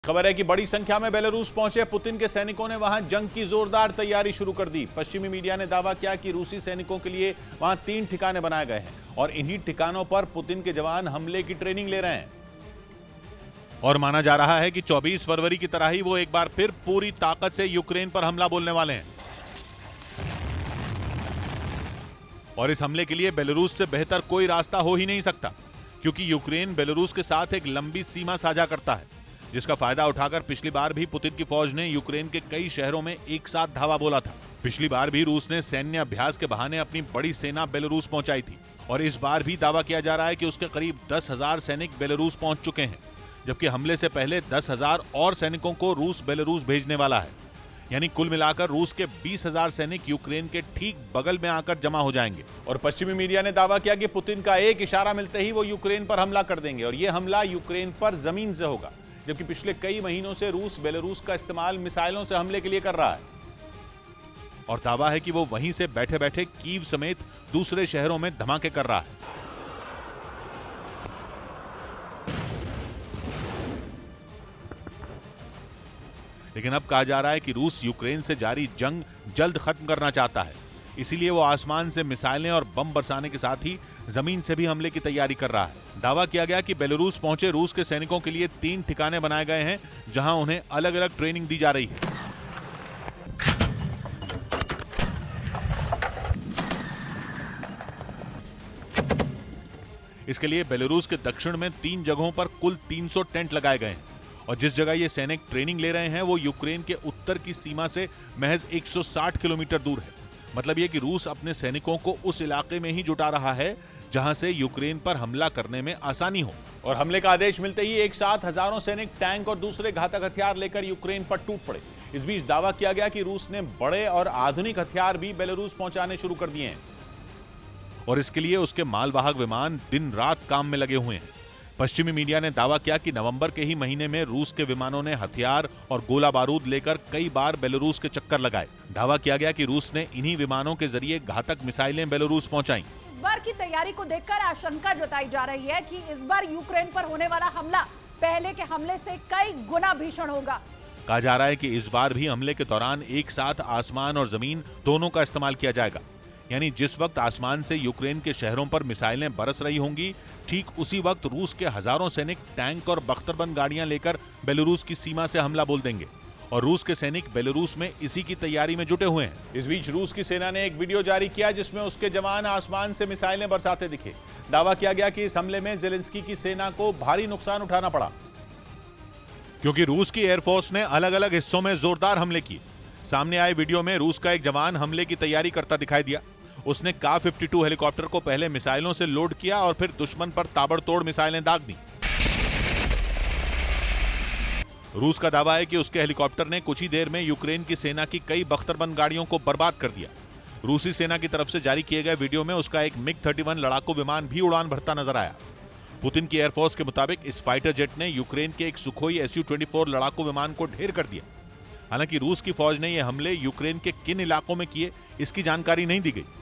खबर है कि बड़ी संख्या में बेलारूस पहुंचे पुतिन के सैनिकों ने वहां जंग की जोरदार तैयारी शुरू कर दी। पश्चिमी मीडिया ने दावा किया कि रूसी सैनिकों के लिए वहां 3 ठिकाने बनाए गए हैं और इन्हीं ठिकानों पर पुतिन के जवान हमले की ट्रेनिंग ले रहे हैं। और माना जा रहा है कि 24 फरवरी की तरह ही वो एक बार फिर पूरी ताकत से यूक्रेन पर हमला बोलने वाले हैं। और इस हमले के लिए बेलारूस से बेहतर कोई रास्ता हो ही नहीं सकता, क्योंकि यूक्रेन बेलारूस के साथ एक लंबी सीमा साझा करता है, जिसका फायदा उठाकर पिछली बार भी पुतिन की फौज ने यूक्रेन के कई शहरों में एक साथ धावा बोला था। पिछली बार भी रूस ने सैन्य अभ्यास के बहाने अपनी बड़ी सेना बेलारूस पहुंचाई थी और इस बार भी दावा किया जा रहा है कि उसके करीब 10,000 सैनिक बेलारूस पहुंच चुके हैं, जबकि हमले से पहले 10,000 और सैनिकों को रूस बेलारूस भेजने वाला है। यानी कुल मिलाकर रूस के 20,000 सैनिक यूक्रेन के ठीक बगल में आकर जमा हो जाएंगे। और पश्चिमी मीडिया ने दावा किया कि पुतिन का एक इशारा मिलते ही वो यूक्रेन पर हमला कर देंगे और यह हमला यूक्रेन पर जमीन से होगा, जबकि पिछले कई महीनों से रूस बेलारूस का इस्तेमाल मिसाइलों से हमले के लिए कर रहा है। और दावा है कि वो वहीं से बैठे बैठे कीव समेत दूसरे शहरों में धमाके कर रहा है। लेकिन अब कहा जा रहा है कि रूस यूक्रेन से जारी जंग जल्द खत्म करना चाहता है, इसीलिए वो आसमान से मिसाइलें और बम बरसाने के साथ ही जमीन से भी हमले की तैयारी कर रहा है। दावा किया गया कि बेलारूस पहुंचे रूस के सैनिकों के लिए 3 ठिकाने बनाए गए हैं, जहां उन्हें अलग अलग ट्रेनिंग दी जा रही है। इसके लिए बेलारूस के दक्षिण में 3 जगहों पर कुल 300 टेंट लगाए गए हैं और जिस जगह ये सैनिक ट्रेनिंग ले रहे हैं वो यूक्रेन के उत्तर की सीमा से महज 160 किलोमीटर दूर है। मतलब ये कि रूस अपने सैनिकों को उस इलाके में ही जुटा रहा है जहां से यूक्रेन पर हमला करने में आसानी हो। और हमले का आदेश मिलते ही एक साथ हजारों सैनिक टैंक और दूसरे घातक हथियार लेकर यूक्रेन पर टूट पड़े। इस बीच दावा किया गया कि रूस ने बड़े और आधुनिक हथियार भी बेलारूस पहुंचाने शुरू कर दिए हैं और इसके लिए उसके मालवाहक विमान दिन रात काम में लगे हुए हैं। पश्चिमी मीडिया ने दावा किया कि नवंबर के ही महीने में रूस के विमानों ने हथियार और गोला बारूद लेकर कई बार बेलारूस के चक्कर लगाए। दावा किया गया कि रूस ने इन्हीं विमानों के जरिए घातक मिसाइलें बेलारूस पहुंचाई। इस बार की तैयारी को देखकर आशंका जताई जा रही है कि इस बार यूक्रेन पर होने वाला हमला पहले के हमले से कई गुना भीषण होगा। कहा जा रहा है कि इस बार भी हमले के दौरान एक साथ आसमान और जमीन दोनों का इस्तेमाल किया जाएगा। यानी जिस वक्त आसमान से यूक्रेन के शहरों पर मिसाइलें बरस रही होंगी, ठीक उसी वक्त रूस के हजारों सैनिक टैंक और बख्तरबंद गाड़ियां लेकर बेलारूस की सीमा से हमला बोल देंगे और रूस के सैनिक बेलारूस में इसी की तैयारी में जुटे हुए हैं। इस बीच रूस की सेना ने एक वीडियो जारी किया जिसमें उसके जवान आसमान से मिसाइलें बरसाते दिखे। दावा किया गया कि इस हमले में जेलेंस्की की सेना को भारी नुकसान उठाना पड़ा, क्योंकि रूस की एयरफोर्स ने अलग अलग हिस्सों में जोरदार हमले किए। सामने आए वीडियो में रूस का एक जवान हमले की तैयारी करता दिखाई दिया। उसने का-52 हेलीकॉप्टर को पहले मिसाइलों से लोड किया और फिर दुश्मन पर ताबड़तोड़ मिसाइलें दाग दी। रूस का दावा है कि उसके हेलीकॉप्टर ने कुछ ही देर में यूक्रेन की सेना की कई बख्तरबंद गाड़ियों को बर्बाद कर दिया। रूसी सेना की तरफ से जारी किए गए वीडियो में उसका एक मिग-31 लड़ाकू विमान भी उड़ान भरता नजर आया। पुतिन की एयरफोर्स के मुताबिक इस फाइटर जेट ने यूक्रेन के एक सुखोई Su-24 लड़ाकू विमान को ढेर कर दिया। हालांकि रूस की फौज ने यह हमले यूक्रेन के किन इलाकों में किए, इसकी जानकारी नहीं दी गई।